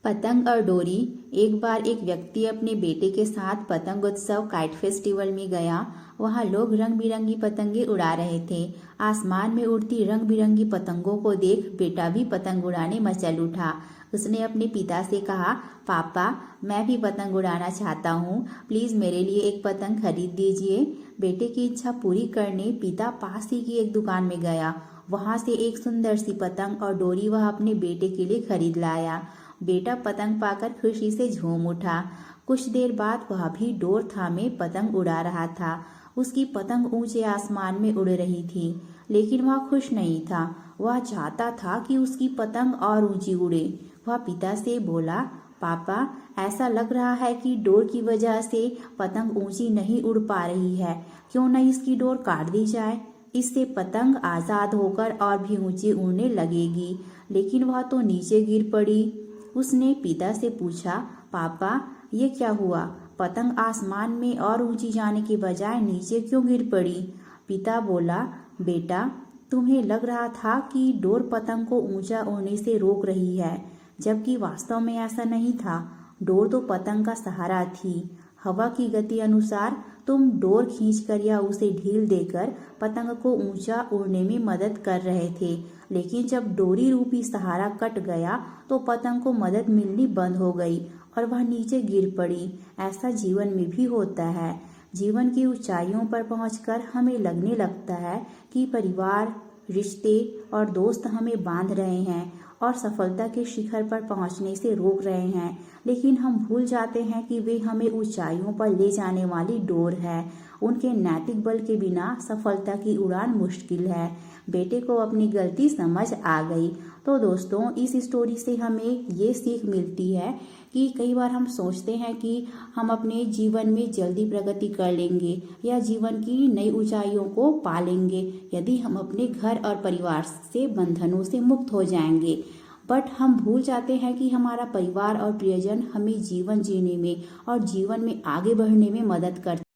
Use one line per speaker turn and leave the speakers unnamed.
पतंग और डोरी। एक बार एक व्यक्ति अपने बेटे के साथ पतंग उत्सव काइट फेस्टिवल में गया। वहाँ लोग रंग बिरंगी पतंगे उड़ा रहे थे। आसमान में उड़ती रंग बिरंगी पतंगों को देख बेटा भी पतंग उड़ाने मचल उठा। उसने अपने पिता से कहा, पापा मैं भी पतंग उड़ाना चाहता हूँ, प्लीज मेरे लिए एक पतंग खरीद दीजिए। बेटे की इच्छा पूरी करने पिता पास ही की एक दुकान में गया। वहाँ से एक सुंदर सी पतंग और डोरी वह अपने बेटे के लिए खरीद लाया। बेटा पतंग पाकर खुशी से झूम उठा। कुछ देर बाद वह भी डोर थामे पतंग उड़ा रहा था। उसकी पतंग ऊंचे आसमान में उड़ रही थी, लेकिन वह खुश नहीं था। वह चाहता था कि उसकी पतंग और ऊंची उड़े। वह पिता से बोला, पापा ऐसा लग रहा है कि डोर की वजह से पतंग ऊंची नहीं उड़ पा रही है, क्यों न इसकी डोर काट दी जाए। इससे पतंग आजाद होकर और भी ऊंचे उड़ने लगेगी। लेकिन वह तो नीचे गिर पड़ी। उसने पिता से पूछा, पापा ये क्या हुआ? पतंग आसमान में और ऊंची जाने के बजाय नीचे क्यों गिर पड़ी? पिता बोला, बेटा तुम्हें लग रहा था कि डोर पतंग को ऊंचा उड़ने से रोक रही है, जबकि वास्तव में ऐसा नहीं था। डोर तो पतंग का सहारा थी। हवा की गति अनुसार तुम डोर खींचकर या उसे ढील देकर पतंग को ऊंचा उड़ने में मदद कर रहे थे। लेकिन जब डोरी रूपी सहारा कट गया तो पतंग को मदद मिलनी बंद हो गई और वह नीचे गिर पड़ी। ऐसा जीवन में भी होता है। जीवन की ऊंचाइयों पर पहुंचकर हमें लगने लगता है कि परिवार, रिश्ते और दोस्त हमें बांध रहे हैं और सफलता के शिखर पर पहुंचने से रोक रहे हैं, लेकिन हम भूल जाते हैं कि वे हमें ऊंचाइयों पर ले जाने वाली डोर है। उनके नैतिक बल के बिना सफलता की उड़ान मुश्किल है। बेटे को अपनी गलती समझ आ गई। तो दोस्तों, इस स्टोरी से हमें ये सीख मिलती है कि कई बार हम सोचते हैं कि हम अपने जीवन में जल्दी प्रगति कर लेंगे या जीवन की नई ऊंचाइयों को पा लेंगे यदि हम अपने घर और परिवार से बंधनों से मुक्त हो जाएंगे। बट हम भूल जाते हैं कि हमारा परिवार और प्रियजन हमें जीवन जीने में और जीवन में आगे बढ़ने में मदद करते